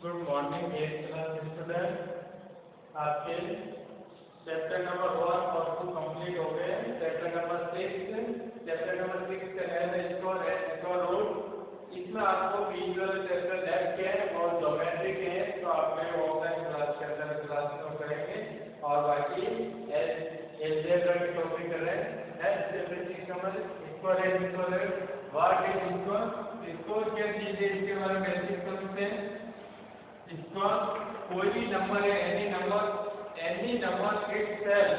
Good morning 8th class student. आपके chapter number 1 और 2 complete हो गए। चैप्टर नंबर 6 का है स्क्वायर एंड स्क्वायर रूट। इसमें आपको विजुअल चैप्टर लेफ्ट के हैं और ज्योमेट्री के हैं, तो आपने ऑफलाइन क्लास के अंदर क्लास को करेंगे और बाकी अलजेब्रा के टॉपिक कर रहे हैं। Next chapter 6 number square and square what is square, square क्या चीज है, इसके बारे में बेसिक समझते हैं। कोई भी नंबर है, एनी नंबर इटसेल्फ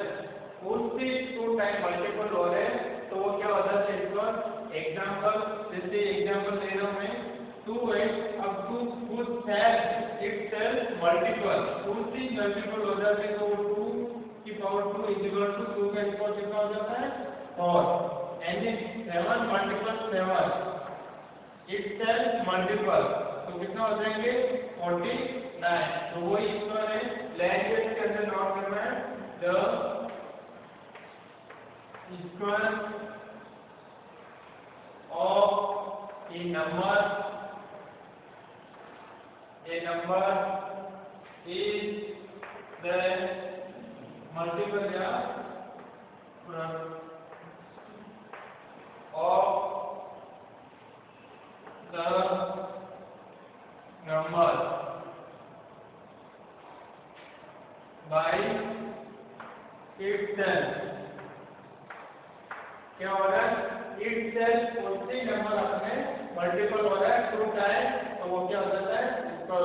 उससे 2 टाइम मल्टीपल हो रहे हैं तो वो क्या हो जाता है स्क्वायर। एग्जांपल जैसे एग्जांपल दे रहा हूं मैं 2x, अब 2 खुद सेल्फ इटसेल्फ मल्टीपल उससे मल्टीपल हो जाते हैं तो 2 की पावर 2 इज इक्वल टू 2 का स्क्वायर कितना हो जाता है 4। एनी 7 मल्टीपल 7 इटसेल्फ मल्टीपल तो कितना हो जाएंगे 49। तो वही स्क्वायर है। लैंग्वेज के अंदर नोट करना है the square of a number is the multiple या of the number by itself. क्या हो रहा है इटसेल्फ उसी नंबर अपने मल्टीपल हो रहा है 2 टाइम तो वो क्या हो जाता है इसको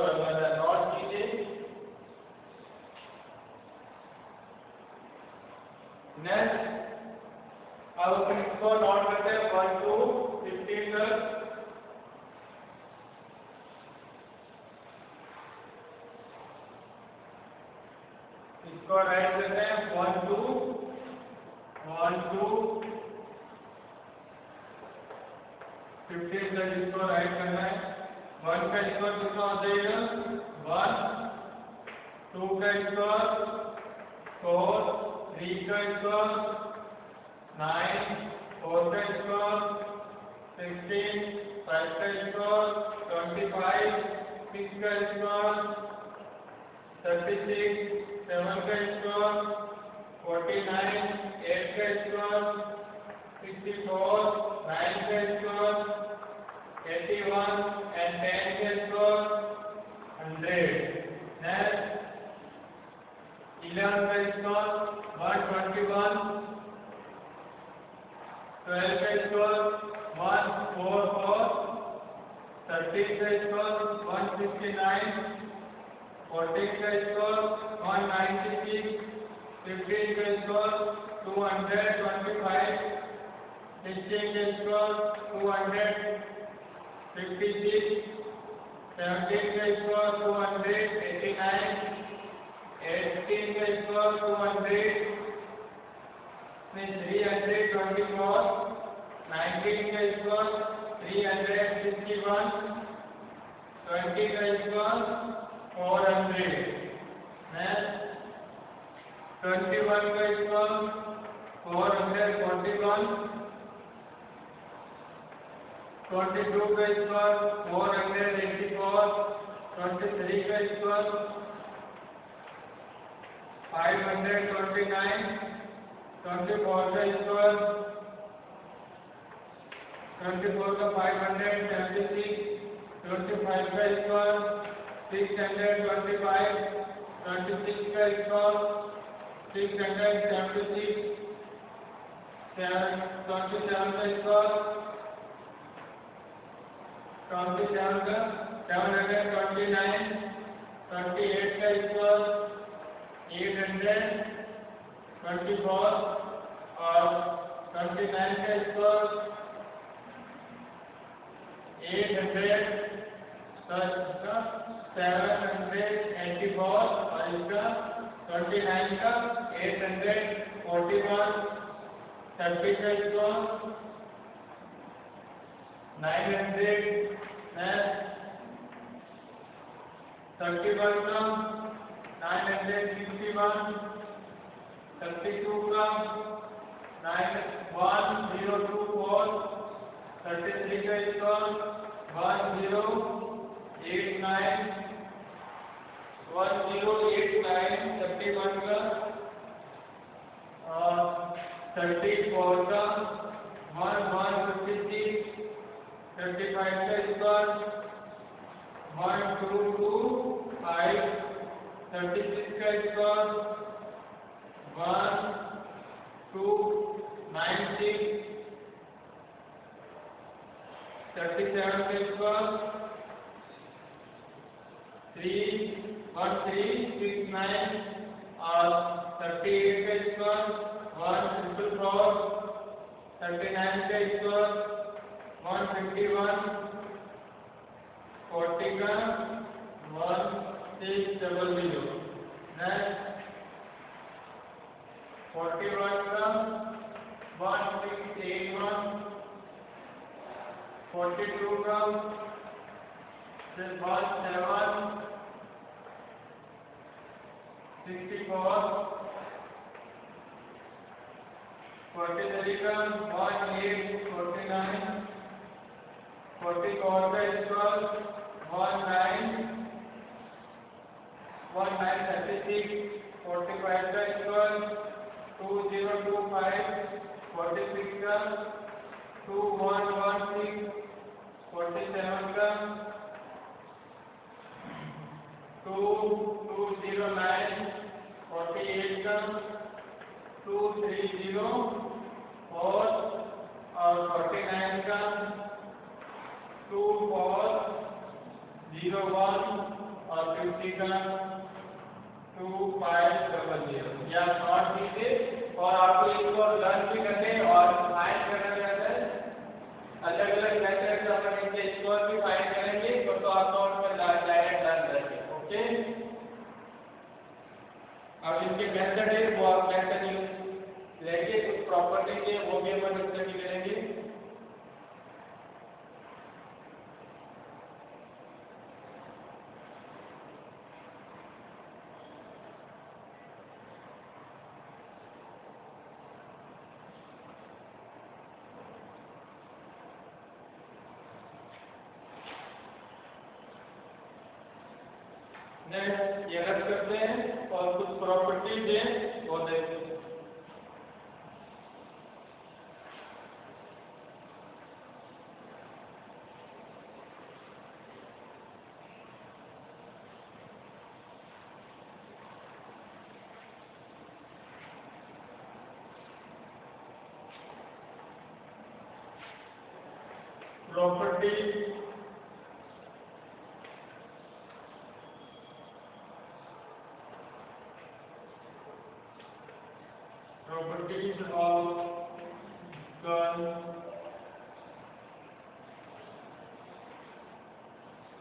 नोट कीजिए। नेक्स्ट अब अपन इसको नोट करते हैं 1 to 15 तक। इसको राइट करते हैं 1 to 15 तक इसको राइट करना है। 1 का स्क्वायर कितना हो जाएगा 1, 2 का स्क्वायर 4, 3 का स्क्वायर 9, 4 का स्क्वायर 16, 5 का स्क्वायर 25, 6 का स्क्वायर 36, 7 का स्क्वायर 49, 8 का स्क्वायर 64, 9 का स्क्वायर 81 and 10 का स्क्वायर 100। नेक्स्ट 11 का स्क्वायर 121, 12 का स्क्वायर 144, 13 का स्क्वायर 169, 14 का स्क्वायर 196, 15 का स्क्वायर 225, 16 का स्क्वायर 256, 17 का स्क्वायर 289, 18 का स्क्वायर 324, 19 का स्क्वायर 361, 20 का स्क्वायर 400। नेक्स्ट 21 का स्क्वायर 441, 22 का स्क्वायर 484, 23 का स्क्वायर 529, 24 का स्क्वायर 24 का 576, 25 का स्क्वायर 625, 26 का स्क्वायर 676, 27 का स्क्वायर 27 का 729, 38 का स्क्वायर 824 और 29 का स्क्वायर 800, 784 और इसका 29 का 841, 30 का स्क्वायर 900, 31 का 961, 32 का 1024, 33 का स्क्वायर 1089, 1089 31 का और 34 का 1156 35 का स्क्वायर 1225 36 का स्क्वायर 1296 37 का स्क्वायर 31369 और 38 का स्क्वायर 1444 39 का स्क्वायर 151 40 का 1600 नेक्स्ट 41 का 1681 42 का 17 64 43 का 1849 44 का स्क्वायर 1936 45 का स्क्वायर 2025 46 का 2116 47 का 2209 48 का 2304 और 49 का 2401 और 50 का 2500 या शॉर्ट कीजिए और आपको इसको लर्न भी करने और फाइंड करना रहता है अलग अलग मेथड से अपन इनके स्कोर भी फाइंड करेंगे तो आप नोट में डायरेक्ट लर्न करेंगे ओके। अब इनके मेथड है वो आप मेथड लेंगे कुछ प्रॉपर्टी के वो भी अपन स्टडी करेंगे। नेक्स्ट ये रख करते हैं और कुछ प्रॉपर्टीज हैं वो देखते हैं। Properties of gun.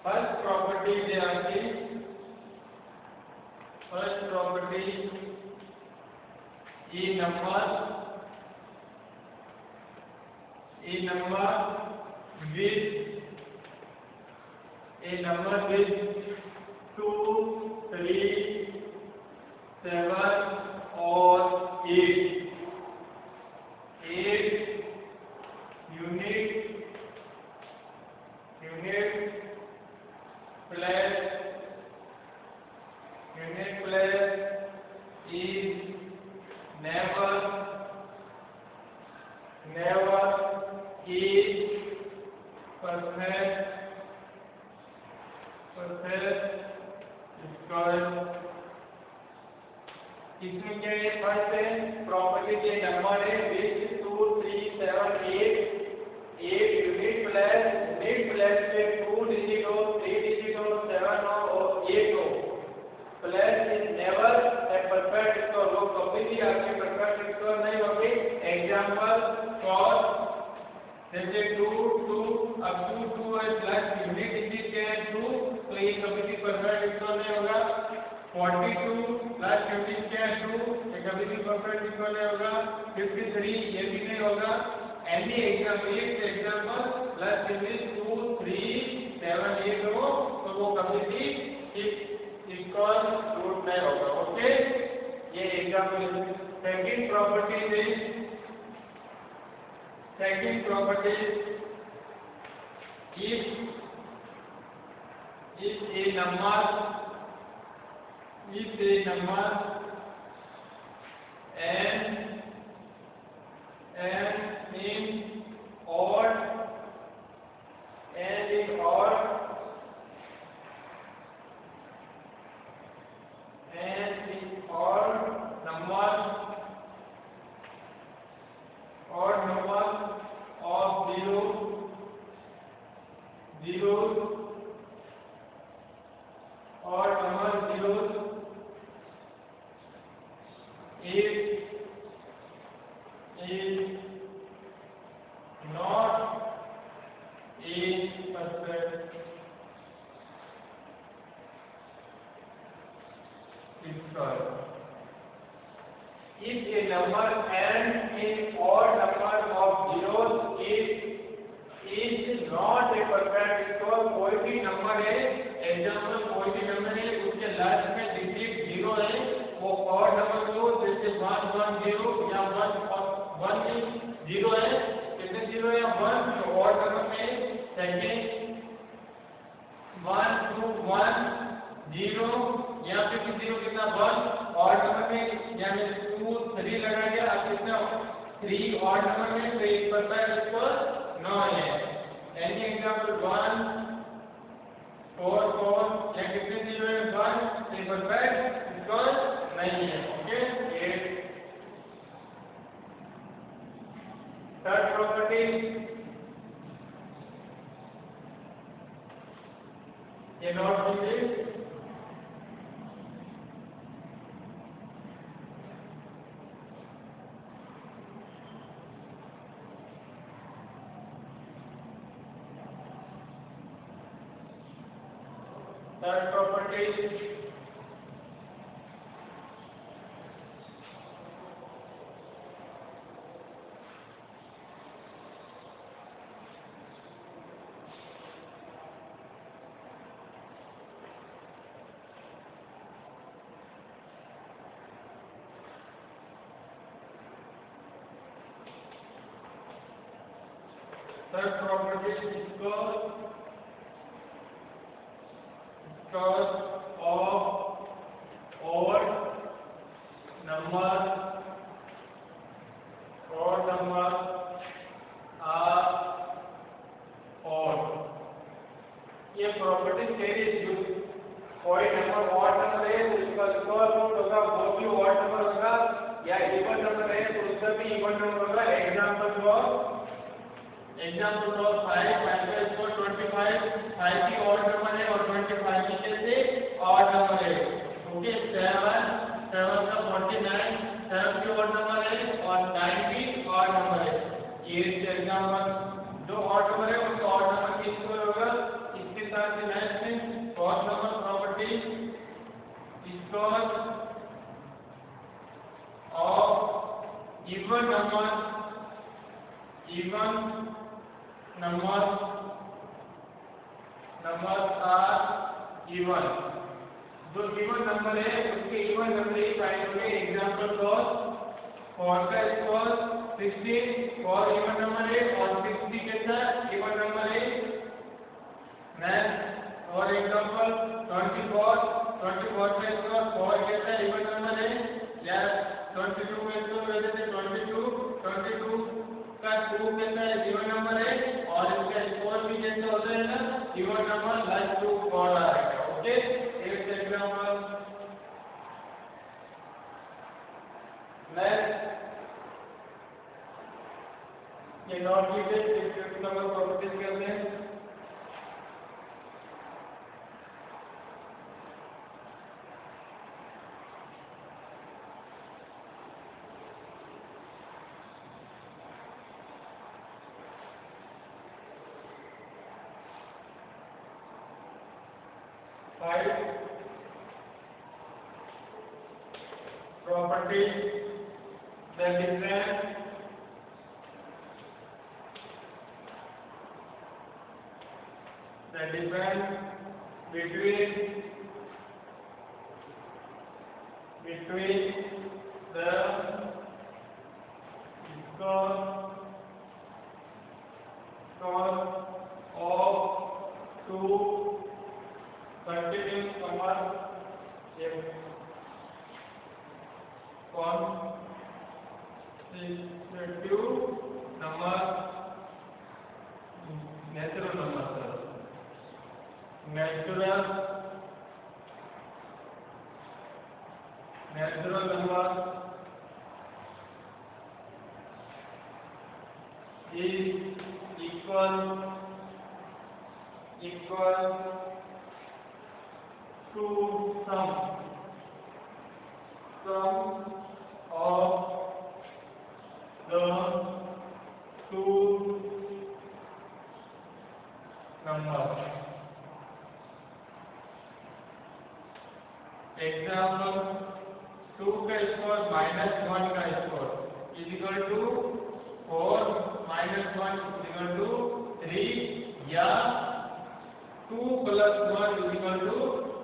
First property is first property a number with 2, 3, 7 or 8 unit place is never is perfect square। इसमें क्या है फर्स्ट है प्रॉपर्टी के नंबर है विच 2, 3, 7, 8 यूनिट प्लस पे 2 डिजिट हो 3 डिजिट हो 7 हो और 8 हो plus is never a perfect score. वो कभी भी आपके परफेक्ट स्कोर नहीं होगी। एग्जांपल फॉर जैसे 2 अब 2 है प्लस यूनिट डिजिट क्या है 2 तो ये कभी भी परफेक्ट स्कोर नहीं होगा। 42 प्लस 15 क्या है 2 ये कभी भी परफेक्ट स्कोर नहीं होगा। 53 ये भी नहीं होगा। एनी एग्जांपल प्लस 2, 3, 7, 8 हो तो वो कभी भी स्कोर रूट नहीं होगा ओके। ये example second property if a number if a number n in odd and in odd and in odd number of zeros odd number zeros is not a perfect square. If a number n in odd number of zeros is not a perfect square, कोई भी number है, example कोई भी number है उसके last में digit zero है, वो ऑड नंबर हो, जैसे 1 1 0 या 1 0 है, कितने जीरो या 1, तो ऑड नंबर में सेकंड 1 2 1 0 या फिर जीरो कितना 1 ऑड नंबर में, या मैं 2 3 लगा दिया, अब कितना 3 ऑड नंबर में, तो एक परफेक्ट स्क्वायर 9 है. एनी एग्जांपल 1 4 4 या कितने जीरो है 1, तो परफेक्ट स्क्वायर नहीं है. ओके, 8. थर्ड प्रॉपर्टी, ये नोट कीजिए. Third property, is because of odd number are odd. ये प्रॉपर्टी तेरी यूज, कोई नंबर ऑड नंबर है तो उसका स्क्वायर रूट होगा, वो भी ऑड नंबर होगा, या इवन नंबर है तो उसका भी इवन नंबर होगा. एग्जांपल फॉर 5 का स्क्वायर 25, 5 की ऑड नंबर है और 25 की कैसे ऑड नंबर है. ओके, 7 का 49, 7 की ऑड नंबर है और 9 की ऑड नंबर है. ये एग्जांपल जो ऑड नंबर है उसका ऑड नंबर की स्क्वायर होगा. इसके साथ ही नेक्स्ट में first number property, square of even number are even. जो इवन नंबर है उसके इवन नंबर ही फाइंड होंगे. एग्जांपल फॉर 4 का स्क्वायर 16, 4 इवन नंबर है और 60 के साथ इवन नंबर है. नेक्स्ट और एग्जांपल 24 का स्क्वायर 4 के साथ इवन नंबर है, या 22 का स्क्वायर वैसे 22 का 2 के साथ इवन नंबर है और इसका स्क्वायर भी जैसे होता है ना इवन नंबर लाइक 2 4 आ रहेगा. ओके, एक एग्जांपल. नेक्स्ट ये नोट कीजिए, फिफ्थ नंबर प्रॉपर्टीज करते हैं. Property, the difference between the score of two continuous numbers ये constitutive number natural number natural number is equal to sum of the two numbers. Example, 2 का square minus 1 का square is equal to 4 minus 1 is equal to 3 या 2 plus 1 is equal to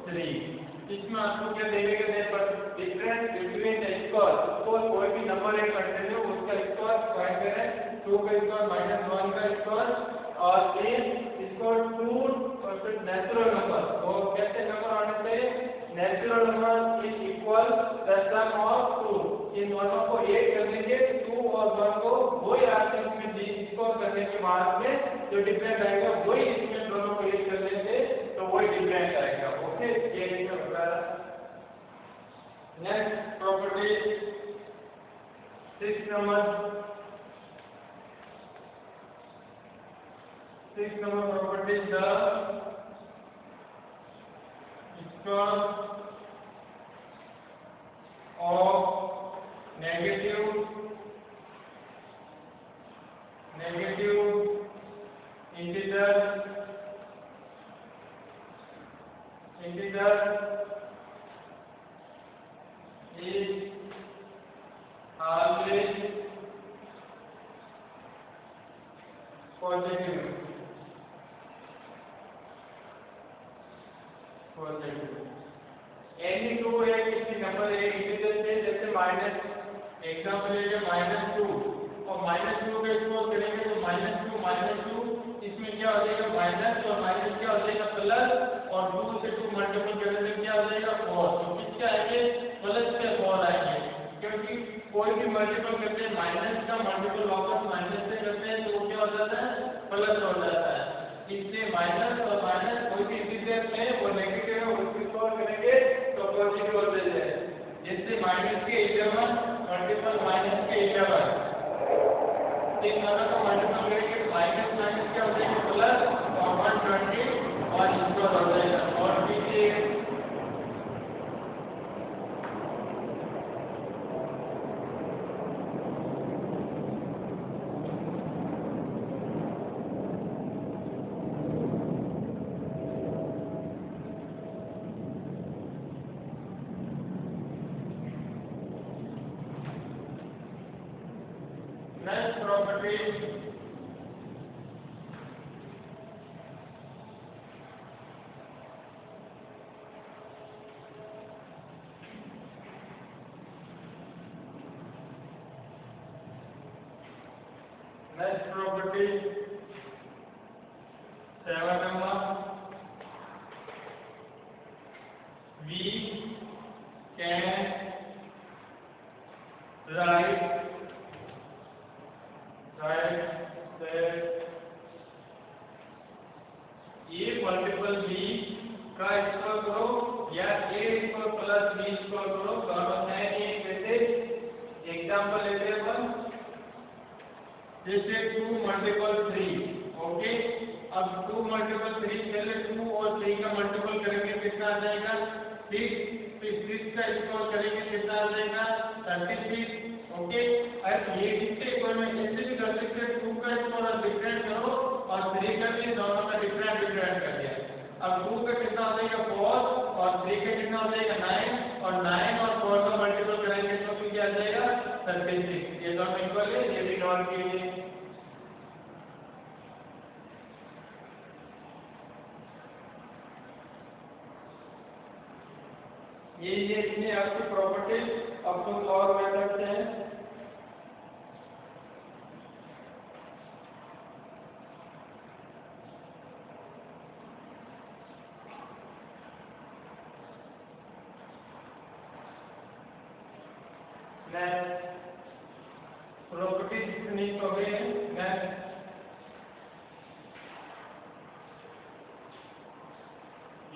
3। इसमें आपको क्या देखेंगे पर difference between square तो कोई भी नंबर एक कंटिन्यू उसका स्क्वायर फाइंड करें। 2 का स्क्वायर माइनस 1 का स्क्वायर और फिर इसको 2 और फिर नेचुरल नंबर तो कैसे नंबर आने से natural number is equal the sum of 2। इन दोनों को ऐड कर देंगे 2 और 1 को वही आते इसमें स्क्वायर करने के बाद में जो डिफरेंस आएगा वही इसमें दोनों को ऐड कर देंगे तो वही डिफरेंस आएगा। ओके ये इसका बताया। Next property 6 number property the square of negative integer is always positive। Any two है किसी नंबर एक इंटीजर से जैसे माइनस एग्जांपल ले लीजिए -2 और -2 के स्क्वायर करेंगे तो -2 इसमें क्या हो जाएगा माइनस और माइनस क्या हो जाएगा प्लस और 2 से 2 मल्टीपल करने से क्या हो जाएगा 4। तो किसके आएंगे प्लस के 4 आएंगे क्योंकि कोई भी मल्टीपल करते हैं माइनस का मल्टीपल वापस माइनस से करते हैं तो क्या हो जाता है प्लस हो जाता है। इससे माइनस और माइनस कोई भी इंटीजर में वो नेगेटिव है उसको सॉल्व करेंगे तो पॉजिटिव हो जाएगा। जैसे माइनस के 11 मल्टीपल माइनस के 11 इन दोनों का मल्टीपल करेंगे तो माइनस माइनस क्या हो जाएगा प्लस और 120 और इसको हो जाएगा। और पीछे next property next property 7 number we can write that a multiple b का स्क्वायर करो या a square plus b square करो दोनों है एक जैसे एग्जांपल लेते हैं अपन जैसे 2 मल्टीपल 3। ओके अब 2 मल्टीपल 3 पहले 2 और 3 का मल्टीपल करेंगे कितना आ जाएगा 6 फिर 6 का स्क्वायर करेंगे कितना आ जाएगा 36। ओके अब ये किसके इक्वल में ऐसे भी कर सकते हैं 2 का स्क्वायर डिफरेंट करो और 3 का भी दोनों का डिफरेंट कर दिया। अब 2 का कितना हो जाएगा 4 और 3 का कितना हो जाएगा 9 और 9 और 4 का मल्टीपल करेंगे तो क्या आ जाएगा 36। ये दोनों इक्वल है ये भी नॉट कीजिए। ये इतनी आपकी प्रॉपर्टी अब कुछ और मेथड से हैं। प्रॉपर्टी कितनी हो गई है?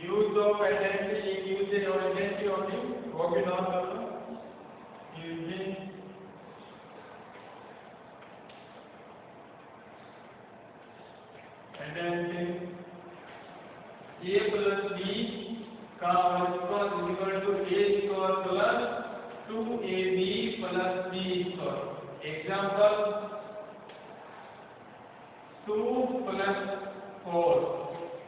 यूज ऑफ आइडेंटिटी, एक यूज और आइडेंटिटी होगी, वो भी नोट कर लो। Using identity a plus b का square equal to a square plus 2ab plus b square. Example 2 plus 4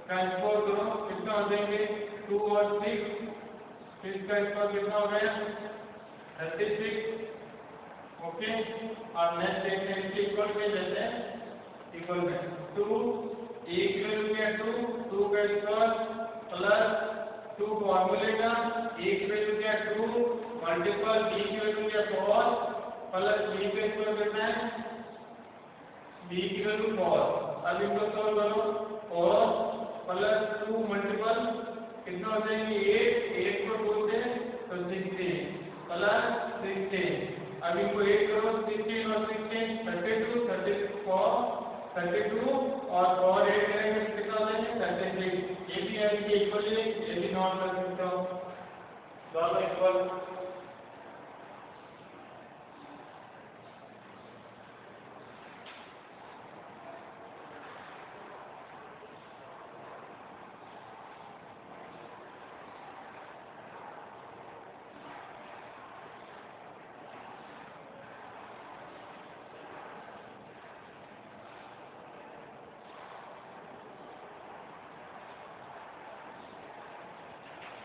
का स्क्वायर करो, कितना हो जाएंगे? 2 और 6, 6 का स्क्वायर कितना हो गया? 36। ओके, और नेक्स्ट एक इक्वल में लेते हैं, इक्वल में 2 a की वैल्यू क्या? 2 का स्क्वायर प्लस 2 फॉर्मूले का a की वैल्यू क्या? 2 मल्टीपल b की वैल्यू क्या? 4 प्लस b का स्क्वायर कितना है? b की वैल्यू 4। अब इनको सॉल्व करो, 4 प्लस 2 मल्टीपल कितना हो जाएंगे? 8 को 2 से तो 16 प्लस 16। अब इनको 8 करो, 16 और 16 32, 32 और 4 8 करेंगे कितना हो जाएंगे? 36। ये भी है कि इक्वल है, ये भी नोट कर सकते हो, दोनों इक्वल।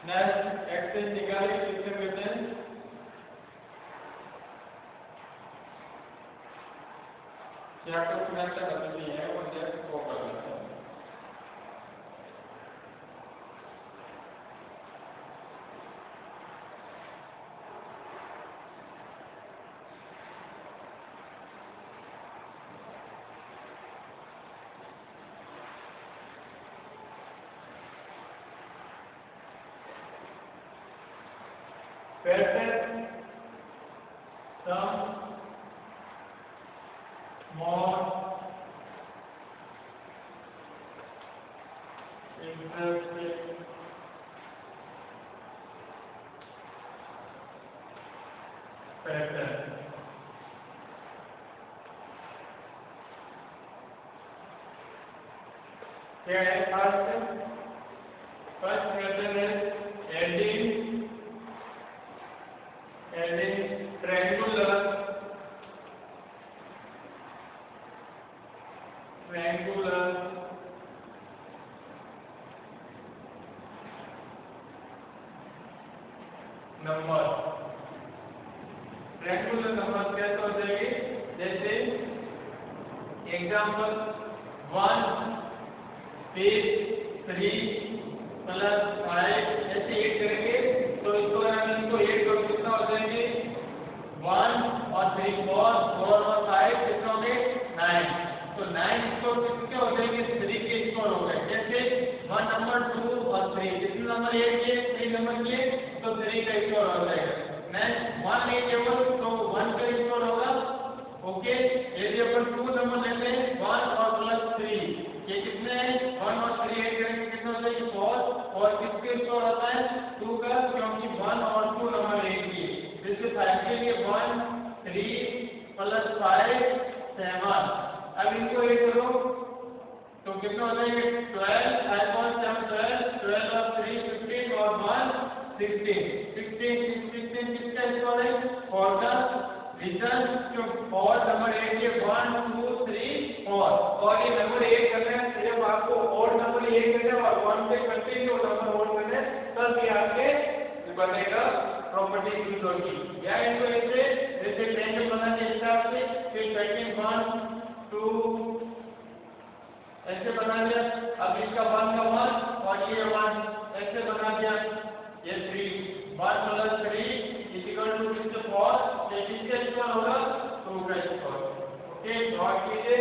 नेक्स्ट एक्सचेंज निकाली किससे करते हैं? चैप्टर में ऐसा करनी है, वो नेक्स्ट को कर लेते हैं। पैसे सम मोर इंटरेस्टिंग पैटर्न। क्या है? फर्स्ट पैटर्न है adding triangular number. Triangular number कैसे हो जाएगी? जैसे एग्जांपल 1 फिर 3 प्लस 5 ऐसे 8 करेंगे तो इसको हम इनको 8 कर कितना हो जाएंगे? 1 और 3 4 और 5 कितना हो गए? 9। तो 9 स्कोर कितने हो जाएंगे? 3 के स्कोर हो गए। जैसे 1 नंबर 2 और 3 कितने नंबर ये 3 नंबर ये, तो 3 का स्कोर हो जाएगा। नेक्स्ट 1 है केवल तो 1 का स्कोर होगा। ओके, यदि अपन 2 नंबर लेते हैं 1 और प्लस 3, ये कितने हैं? 1 और 3 ऐड करेंगे कितना हो जाएगा? 4। और किसके स्कोर आता है? 2 का, क्योंकि 1 और 2 नंबर एक ही। जैसे 5 के लिए 1 3 प्लस 5 7। अब इनको ऐड करो तो कितना हो जाएगा? 12 5 और 7 12 और 3 15 और 1 16 किसका स्कोर है? 4 का। रीजन जो 4 नंबर 8 ये 1 2 3 4 और ये नंबर 8 करना है, सिर्फ आपको और नंबर 8 करना है और 1 से कंटिन्यू नंबर और करना है, तब ये आपके बनेगा प्रॉपर्टी यूज होगी। या इनको जैसे रैंडम बना के हिसाब से फिर सेकंड 1 2 ऐसे बना दिया। अब इसका 1 का 1 और ये 1 ऐसे बना दिया। ये 3 1 प्लस 3 इक्वल टू 4। ये किसका स्क्वायर होगा? 2 का स्क्वायर। ओके, नोट कीजिए।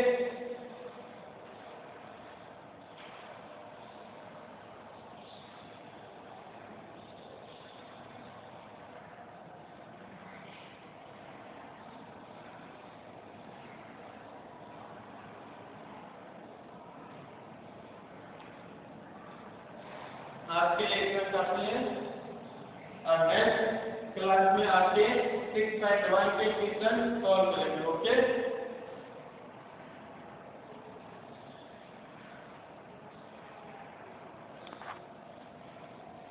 आज के लेक्चर काफी है और नेक्स्ट क्लास में आके 6.1 के क्वेश्चन सॉल्व करेंगे। ओके।